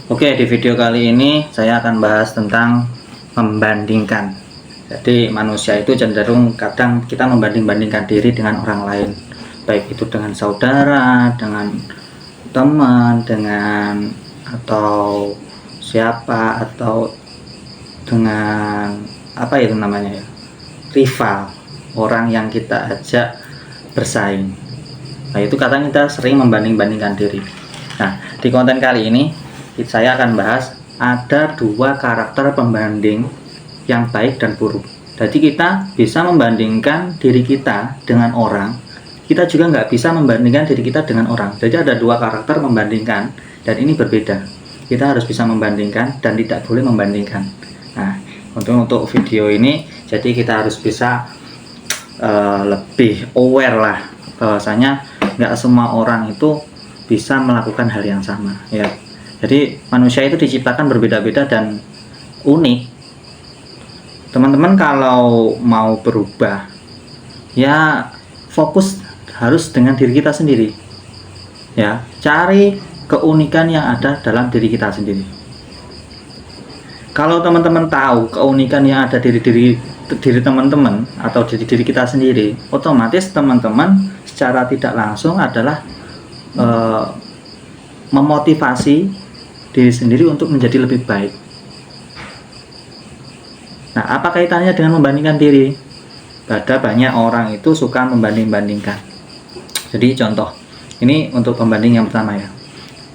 Oke, di video kali ini saya akan bahas tentang membandingkan. Jadi manusia itu cenderung kadang kita membanding-bandingkan diri dengan orang lain, baik itu dengan saudara, dengan teman, dengan atau siapa, atau dengan apa itu namanya ya, rival, orang yang kita ajak bersaing. Nah, itu kadang kita sering membanding-bandingkan diri. Nah, di konten kali ini saya akan bahas ada dua karakter pembanding yang baik dan buruk. Jadi kita bisa membandingkan diri kita dengan orang, kita juga nggak bisa membandingkan diri kita dengan orang. Jadi ada dua karakter membandingkan, dan ini berbeda. Kita harus bisa membandingkan dan tidak boleh membandingkan. Nah, untuk video ini, jadi kita harus bisa lebih aware lah, bahwasanya nggak semua orang itu bisa melakukan hal yang sama ya. Jadi manusia itu diciptakan berbeda-beda dan unik. Teman-teman kalau mau berubah, ya fokus harus dengan diri kita sendiri. Ya, cari keunikan yang ada dalam diri kita sendiri. Kalau teman-teman tahu keunikan yang ada diri teman-teman atau diri kita sendiri, otomatis teman-teman secara tidak langsung adalah memotivasi diri sendiri untuk menjadi lebih baik. Nah, apa kaitannya dengan membandingkan diri? Ada banyak orang itu suka membanding-bandingkan. Jadi contoh, ini untuk pembanding yang pertama ya,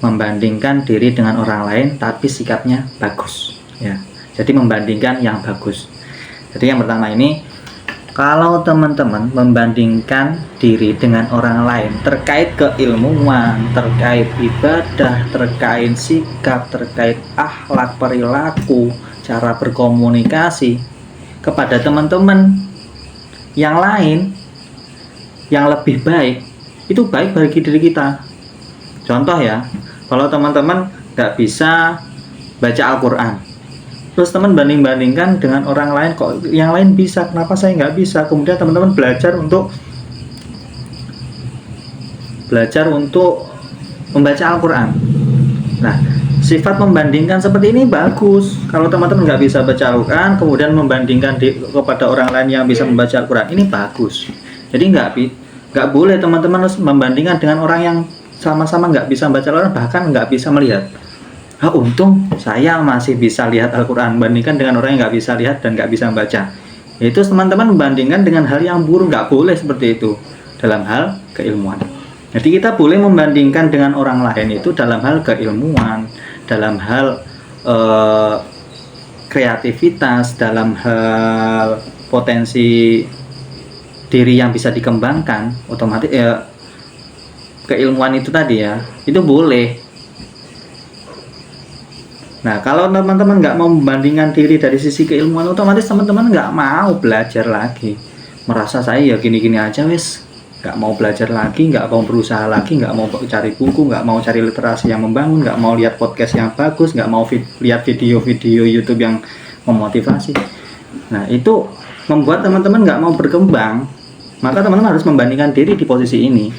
membandingkan diri dengan orang lain tapi sikapnya bagus ya. Jadi membandingkan yang bagus. Jadi yang pertama ini, kalau teman-teman membandingkan diri dengan orang lain terkait keilmuan, terkait ibadah, terkait sikap, terkait akhlak, perilaku, cara berkomunikasi kepada teman-teman yang lain yang lebih baik, itu baik bagi diri kita. Contoh ya, kalau teman-teman nggak bisa baca Al-Quran, terus teman banding-bandingkan dengan orang lain, kok yang lain bisa, kenapa saya nggak bisa? Kemudian teman-teman belajar untuk membaca Al-Quran. Nah, sifat membandingkan seperti ini bagus. Kalau teman-teman nggak bisa baca Al-Quran, kemudian membandingkan kepada orang lain yang bisa membaca Al-Quran, ini bagus. Jadi nggak boleh teman-teman harus membandingkan dengan orang yang sama-sama nggak bisa membaca Al-Quran, bahkan nggak bisa melihat. Untung saya masih bisa lihat Al-Quran, bandingkan dengan orang yang nggak bisa lihat dan nggak bisa membaca. Itu teman-teman membandingkan dengan hal yang buruk, nggak boleh seperti itu dalam hal keilmuan. Jadi kita boleh membandingkan dengan orang lain itu dalam hal keilmuan, dalam hal kreativitas, dalam hal potensi diri yang bisa dikembangkan. Otomatis keilmuan itu tadi ya, itu boleh. Nah, kalau teman-teman nggak mau membandingkan diri dari sisi keilmuan, otomatis teman-teman nggak mau belajar lagi. Merasa saya ya gini-gini aja wis, nggak mau belajar lagi, nggak mau berusaha lagi, nggak mau cari buku, nggak mau cari literasi yang membangun, nggak mau lihat podcast yang bagus, nggak mau lihat video-video YouTube yang memotivasi. Nah, itu membuat teman-teman nggak mau berkembang. Maka teman-teman harus membandingkan diri di posisi ini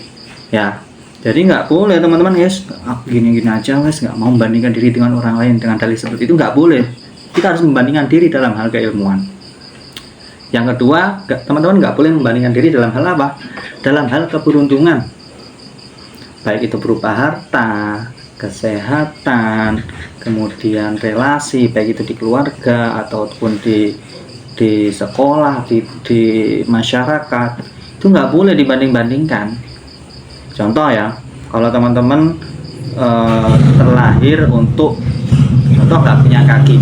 ya. Jadi nggak boleh teman-teman guys, gini-gini aja guys, nggak mau membandingkan diri dengan orang lain dengan dalih seperti itu, nggak boleh. Kita harus membandingkan diri dalam hal keilmuan. Yang kedua, teman-teman nggak boleh membandingkan diri dalam hal apa? Dalam hal keberuntungan, baik itu berupa harta, kesehatan, kemudian relasi, baik itu di keluarga ataupun di sekolah, di masyarakat, itu nggak boleh dibanding-bandingkan. Contoh ya, kalau teman-teman terlahir untuk contoh nggak punya kaki,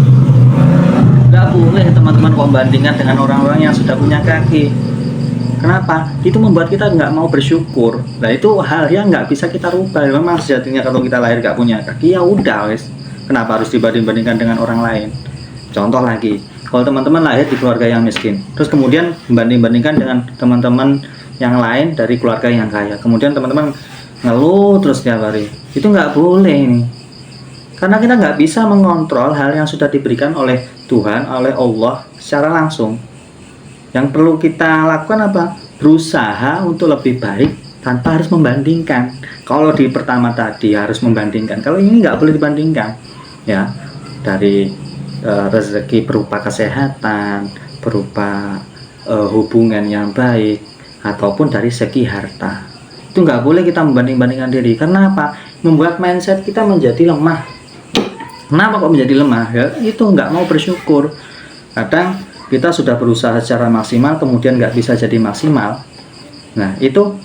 nggak boleh teman-teman kok bandingkan dengan orang-orang yang sudah punya kaki. Kenapa? Itu membuat kita nggak mau bersyukur. Nah, itu hal yang nggak bisa kita rubah. Memang sejatinya kalau kita lahir nggak punya kaki, ya udah wes. Kenapa harus dibanding-bandingkan dengan orang lain? Contoh lagi, kalau teman-teman lahir di keluarga yang miskin, terus kemudian membanding-bandingkan dengan teman-teman yang lain dari keluarga yang kaya, kemudian teman-teman ngeluh terus tiap hari, itu nggak boleh ini. Karena kita nggak bisa mengontrol hal yang sudah diberikan oleh Tuhan, oleh Allah secara langsung. Yang perlu kita lakukan apa? Berusaha untuk lebih baik tanpa harus membandingkan. Kalau di pertama tadi harus membandingkan, kalau ini nggak boleh dibandingkan. ya, dari rezeki berupa kesehatan, berupa hubungan yang baik, ataupun dari segi harta. Itu nggak boleh kita membanding-bandingkan diri. Karena apa? Membuat mindset kita menjadi lemah. Kenapa kok menjadi lemah? Ya, itu nggak mau bersyukur. Kadang kita sudah berusaha secara maksimal, kemudian nggak bisa jadi maksimal. Nah, itu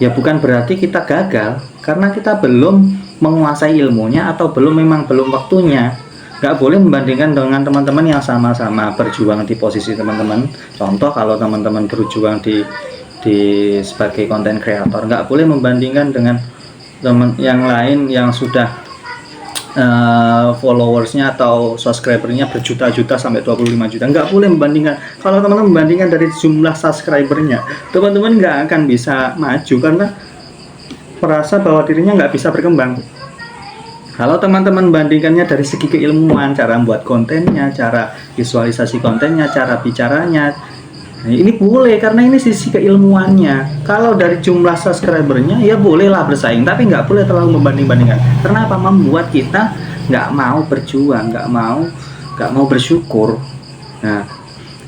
ya bukan berarti kita gagal, karena kita belum menguasai ilmunya atau memang belum waktunya. Nggak boleh membandingkan dengan teman-teman yang sama-sama berjuang di posisi teman-teman. Contoh, kalau teman-teman berjuang di sebagai content creator, nggak boleh membandingkan dengan teman yang lain yang sudah followersnya atau subscribernya berjuta-juta sampai 25 juta. Nggak boleh membandingkan. Kalau teman-teman membandingkan dari jumlah subscribernya, teman-teman nggak akan bisa maju karena merasa bahwa dirinya nggak bisa berkembang. Kalau teman-teman bandingkannya dari segi keilmuan, cara membuat kontennya, cara visualisasi kontennya, cara bicaranya, nah, ini boleh karena ini sisi keilmuannya. Kalau dari jumlah subscribernya, ya bolehlah bersaing, tapi nggak boleh terlalu membanding-bandingkan. Karena apa? Membuat kita nggak mau berjuang, nggak mau bersyukur. Nah,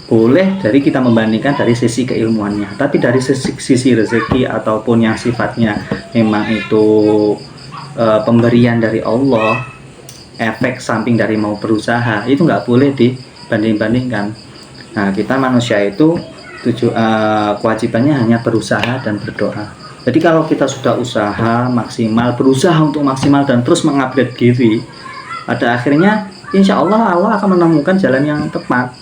boleh dari kita membandingkan dari sisi keilmuannya, tapi dari sisi rezeki ataupun yang sifatnya memang itu pemberian dari Allah, efek samping dari mau berusaha, itu nggak boleh dibanding-bandingkan. Nah, kita manusia itu kewajibannya hanya berusaha dan berdoa. Jadi kalau kita sudah usaha maksimal, berusaha untuk maksimal dan terus mengupgrade diri, pada akhirnya insya Allah akan menemukan jalan yang tepat.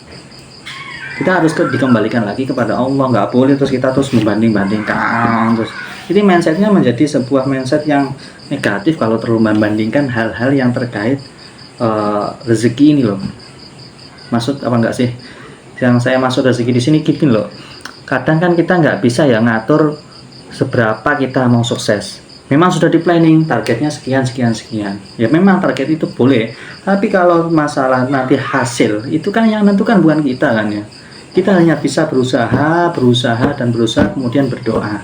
Kita harus dikembalikan lagi kepada Allah, nggak boleh terus kita membanding-bandingkan terus. Jadi mindsetnya menjadi sebuah mindset yang negatif kalau terlalu membandingkan hal-hal yang terkait rezeki ini loh. Maksud apa enggak sih? Yang saya maksud rezeki di sini gini loh. Kadang kan kita nggak bisa ya ngatur seberapa kita mau sukses. Memang sudah di planning targetnya sekian. Ya memang target itu boleh. Tapi kalau masalah nanti hasil itu kan yang menentukan bukan kita kan ya. Kita hanya bisa berusaha kemudian berdoa,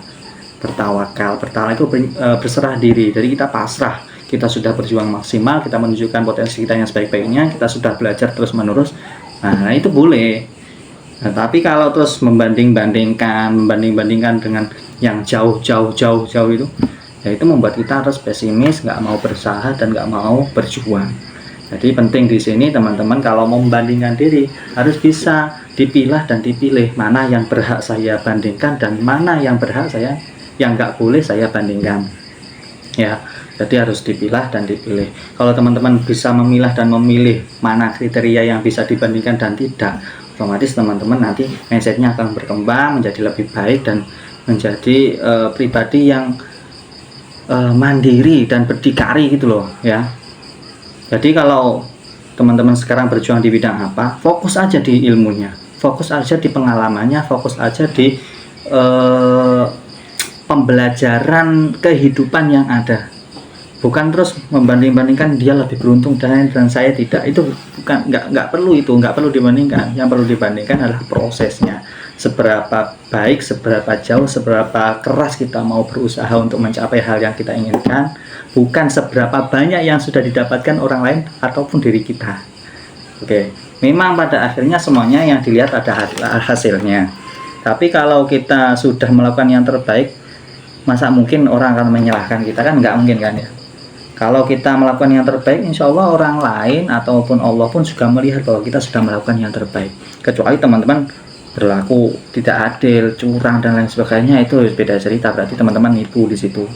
bertawakal itu berserah diri. Jadi kita pasrah. Kita sudah berjuang maksimal, kita menunjukkan potensi kita yang sebaik-baiknya, kita sudah belajar terus menerus. Nah, itu boleh. Nah, tapi kalau terus membanding-bandingkan dengan yang jauh itu, ya itu membuat kita harus pesimis, nggak mau berusaha dan nggak mau berjuang. Jadi penting di sini teman-teman, kalau mau membandingkan diri harus bisa dipilah dan dipilih mana yang berhak saya bandingkan dan mana yang nggak boleh saya bandingkan. Ya, jadi harus dipilah dan dipilih. Kalau teman-teman bisa memilah dan memilih mana kriteria yang bisa dibandingkan dan tidak, otomatis teman-teman nanti mindsetnya akan berkembang menjadi lebih baik dan menjadi pribadi yang mandiri dan berdikari gitu loh ya. Jadi kalau teman-teman sekarang berjuang di bidang apa, fokus aja di ilmunya, fokus aja di pengalamannya, fokus aja di pembelajaran kehidupan yang ada. Bukan terus membanding-bandingkan dia lebih beruntung dan saya tidak. Itu bukan, nggak perlu dibandingkan. Yang perlu dibandingkan adalah prosesnya. Seberapa baik, seberapa jauh, seberapa keras kita mau berusaha untuk mencapai hal yang kita inginkan, bukan seberapa banyak yang sudah didapatkan orang lain ataupun diri kita. Oke, memang pada akhirnya semuanya yang dilihat ada hasilnya. Tapi kalau kita sudah melakukan yang terbaik, masa mungkin orang akan menyalahkan kita? Kan nggak mungkin kan ya. Kalau kita melakukan yang terbaik, insya Allah orang lain ataupun Allah pun juga melihat bahwa kita sudah melakukan yang terbaik. Kecuali teman-teman berlaku tidak adil, curang dan lain sebagainya, itu beda cerita. Berarti teman-teman nipu di situ.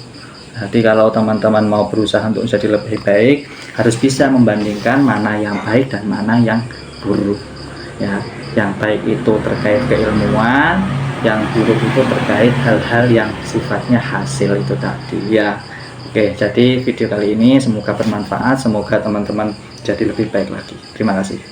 Jadi kalau teman-teman mau berusaha untuk jadi lebih baik, harus bisa membandingkan mana yang baik dan mana yang buruk. Ya, yang baik itu terkait keilmuan, yang buruk itu terkait hal-hal yang sifatnya hasil itu tadi ya. Oke, jadi video kali ini semoga bermanfaat, semoga teman-teman jadi lebih baik lagi. Terima kasih.